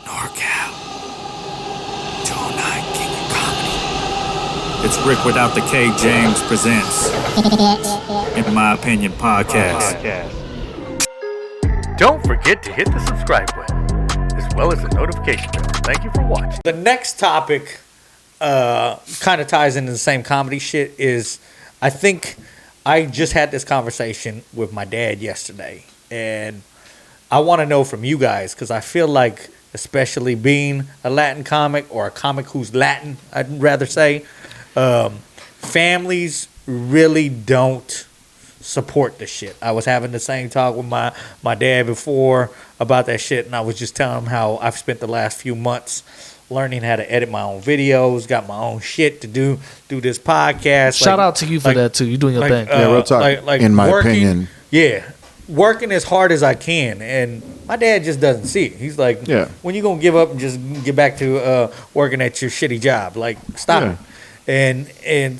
NorCal. 209 King of Comedy. It's Rick without the K. James presents, in my opinion, podcast. Don't forget to hit the subscribe button, as well as the notification bell. Thank you for watching. The next topic kind of ties into the same comedy shit is, I think I just had this conversation with my dad yesterday, and I want to know from you guys, because I feel like, especially being a Latin comic, or a comic who's Latin, I'd rather say, families really don't support the shit. I was having the same talk with my dad before about that shit, and I was just telling him how I've spent the last few months learning how to edit my own videos, got my own shit to do this podcast. Shout out to you for that too. You're doing your thing. Yeah, real talk. In my opinion. Yeah. Working as hard as I can, and my dad just doesn't see it. He's like, when you gonna give up and just get back to working at your shitty job? Like, stop it. And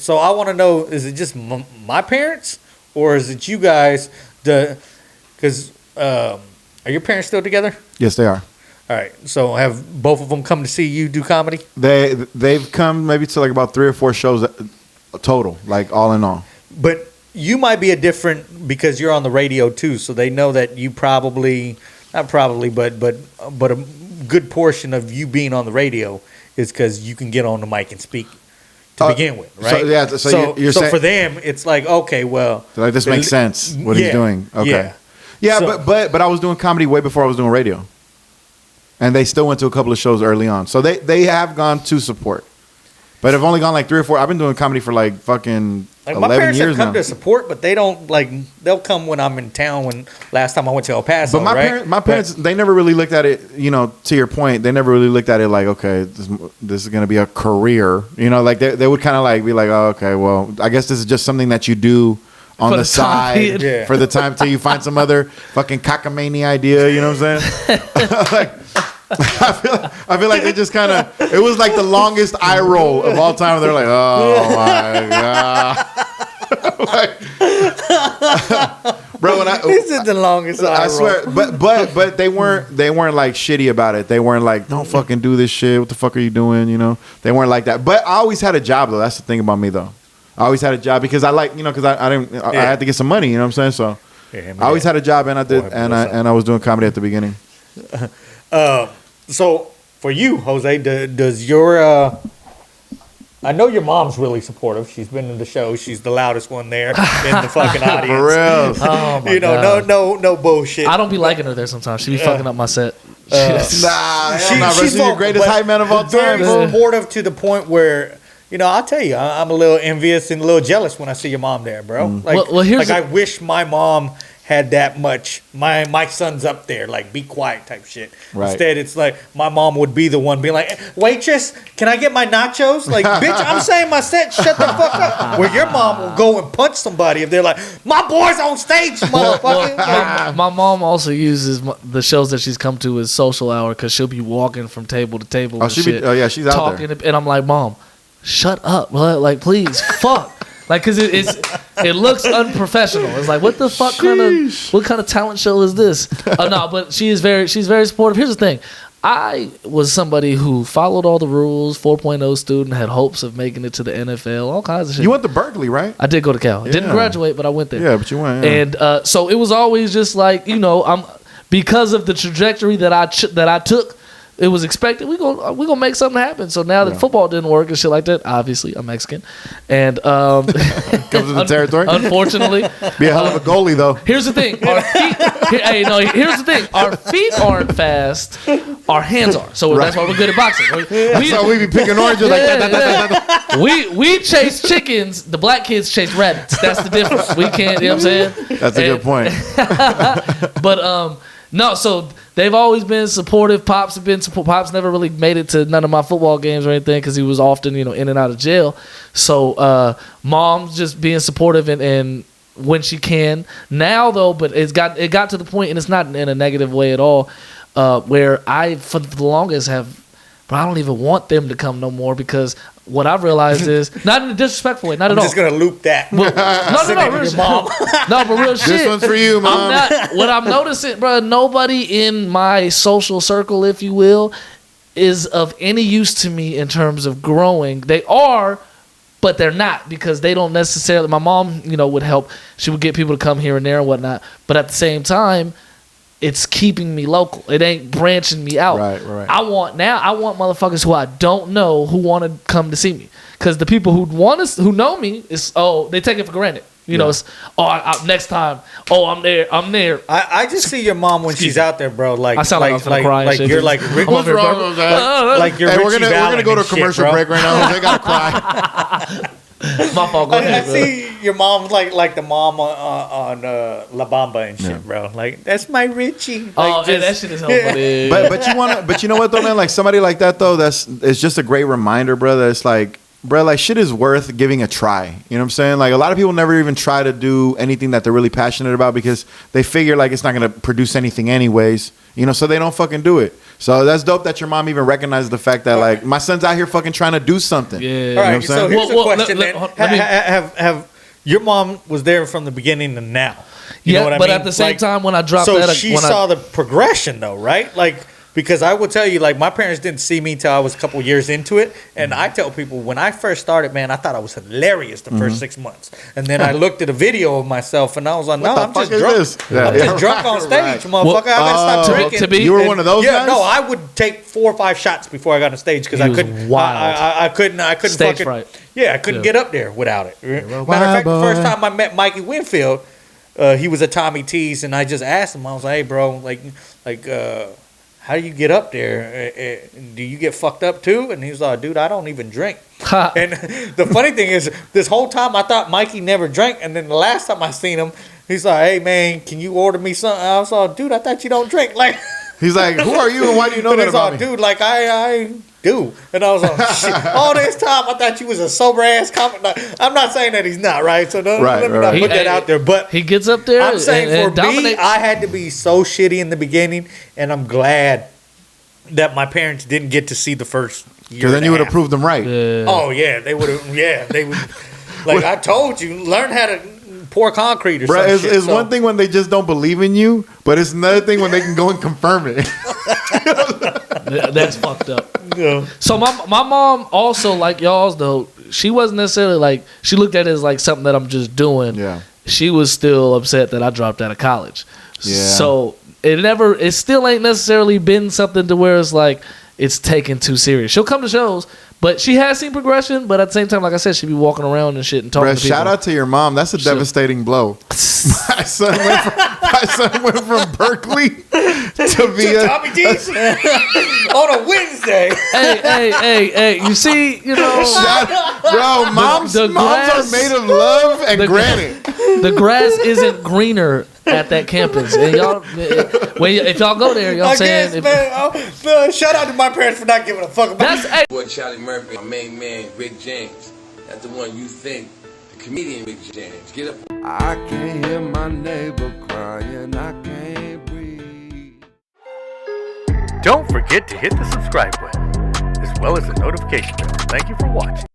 so I want to know, is it just my parents, or is it you guys? Because are your parents still together? Yes, they are. All right. So have both of them come to see you do comedy? They've come maybe to like about 3 or 4 shows total, like all in all. But you might be a different, because you're on the radio too, so they know that you probably, not probably, but a good portion of you being on the radio is because you can get on the mic and speak to begin with, right? So you're saying, for them, it's like, okay, well, like, this makes sense what he's doing. Okay, but I was doing comedy way before I was doing radio, and they still went to a couple of shows early on, so they have gone to support. But I've only gone like 3 or 4. I've been doing comedy for like fucking 11 years now. My parents have come to support, but they don't they'll come when I'm in town. When last time I went to El Paso, but my parents, they never really looked at it. You know, to your point, they never really looked at it like, okay, this is going to be a career. You know, like they would kind of like be like, oh, okay, well, I guess this is just something that you do on the side for the time till you find some other fucking cockamamie idea. You know what I'm saying? Like, I feel like they just kind of, it was like the longest eye roll of all time. They're like, oh my god, bro. This is the longest eye roll. I swear, but they weren't like shitty about it. They weren't like, don't fucking do this shit. What the fuck are you doing? You know, they weren't like that. But I always had a job though. That's the thing about me though. I always had a job because I like, you know, because I had to get some money. You know what I'm saying? So I always had a job, and I did, and I was doing comedy at the beginning. So for you, Jose, does your I know your mom's really supportive. She's been in the show. She's the loudest one there in the fucking audience. For real. Oh my you know, God. no bullshit. I don't be liking her there sometimes. She be fucking up my set. She's the greatest hype man of all time. Very supportive to the point where, you know, I'll tell you, I'm a little envious and a little jealous when I see your mom there, bro. Like, I wish my mom had that much. My son's up there, like, be quiet type shit. Right. Instead, it's like my mom would be the one being like, waitress, can I get my nachos? Like, bitch, I'm saying my set, shut the fuck up. Where your mom will go and punch somebody if they're like, my boy's on stage, motherfucker. My mom also uses the shows that she's come to as social hour, because she'll be walking from table to table and shit. She's out there. And I'm like, Mom, shut up, like, please, fuck. Like, cause it looks unprofessional. It's like, what the fuck what kind of talent show is this? No, but she's very supportive. Here's the thing. I was somebody who followed all the rules, 4.0 student, had hopes of making it to the NFL, all kinds of shit. You went to Berkeley, right? I did go to Cal. Yeah. Didn't graduate, but I went there. Yeah, but you went. Yeah. And so it was always just like, you know, because of the trajectory that I took. It was expected. We gonna make something happen. So now that football didn't work and shit like that, obviously I'm Mexican, and comes with the territory. Unfortunately, be a hell of a goalie though. Here's the thing. Here's the thing. Our feet aren't fast. Our hands are. So that's why we're good at boxing. That's why we be picking oranges like that. We chase chickens. The black kids chase rabbits. That's the difference. We can't. You know what I'm saying? That's a good point. But no, so they've always been supportive. Pops never really made it to none of my football games or anything because he was often, you know, in and out of jail. So mom's just being supportive and when she can. Now though, but it got to the point, and it's not in a negative way at all, where I for the longest have, but I don't even want them to come no more because what I've realized is not in a disrespectful way, not at all. I'm just gonna loop that. No, real mom. No, but real shit. This one's for you, Mom. What I'm noticing, bro, nobody in my social circle, if you will, is of any use to me in terms of growing. They are, but they're not, because they don't necessarily. My mom, would help. She would get people to come here and there and whatnot. But at the same time, it's keeping me local. It ain't branching me out. Right. I want motherfuckers who I don't know who want to come to see me. Because the people who know me they take it for granted. It's next time. I'm there. I just see your mom when she's out there, bro. Like I sound like I'm gonna cry. Like you're like What's wrong with that? like you're. Hey, Richie we're gonna go to a commercial shit, break right now. They gotta cry. My fault. Go ahead, I see your mom's like the mom on La Bamba and shit, bro. Like that's my Richie. Like, that shit is hella funny. But you know what though, man? Like somebody like that though, it's just a great reminder, brother. It's like, bro, like shit is worth giving a try. You know what I'm saying? Like a lot of people never even try to do anything that they're really passionate about because they figure like it's not gonna produce anything anyways. So they don't fucking do it. So that's dope that your mom even recognizes the fact that like my son's out here fucking trying to do something. Yeah. All right. So here's a question: Have your mom was there from the beginning to now? You know what I mean? At the same time, when I dropped that, she saw the progression though, right? Like. Because I will tell you, like, my parents didn't see me till I was a couple years into it. And I tell people, when I first started, man, I thought I was hilarious the first 6 months. And then I looked at a video of myself, and I was like, no, I'm just drunk. I'm just drunk on stage, motherfucker. I gotta stop drinking. You were one of those guys? No, I would take 4 or 5 shots before I got on stage because I couldn't. Wild. I couldn't Stage fucking. fright. Yeah, I couldn't get up there without it. Matter of fact, the first time I met Mikey Winfield, he was at Tommy T's, and I just asked him, I was like, hey, bro, how do you get up there? Do you get fucked up too? And he was like, dude, I don't even drink. And the funny thing is, this whole time I thought Mikey never drank. And then the last time I seen him, he's like, hey, man, can you order me something? I was like, dude, I thought you don't drink. Like, he's like, who are you and why do you know that about me? Dude, like, I do. And I was like, shit. All this time I thought you was a sober ass comic. I'm not saying that he's not, right? So let me not put that out there. But he gets up there. I'm saying and for me, I had to be so shitty in the beginning, and I'm glad that my parents didn't get to see the first year. Because then you would have proved them right. Oh yeah, they would have. Yeah, they would. Like I told you, learn how to pour concrete or something. It's one thing when they just don't believe in you, but it's another thing when they can go and confirm it. That's fucked up. Yeah. So my mom also, like y'all's though, she wasn't necessarily like, she looked at it as like something that I'm just doing. Yeah. She was still upset that I dropped out of college. Yeah. So it still ain't necessarily been something to where it's like it's taken too serious. She'll come to shows, but she has seen progression. But at the same time, like I said, she be walking around and shit and talking to people. Shout out to your mom. That's a devastating blow. My son went from Berkeley to be Tommy D's on a Wednesday. Hey! You see, bro, moms are made of love and granite. The grass isn't greener at that campus, and y'all, if y'all go there, y'all saying. Shout out to my parents for not giving a fuck about That's boy Charlie Murphy, my main man Rick James. That's the one you think, the comedian Rick James. Get up. I can't hear my neighbor crying, I can't breathe. Don't forget to hit the subscribe button, as well as the notification bell. Thank you for watching.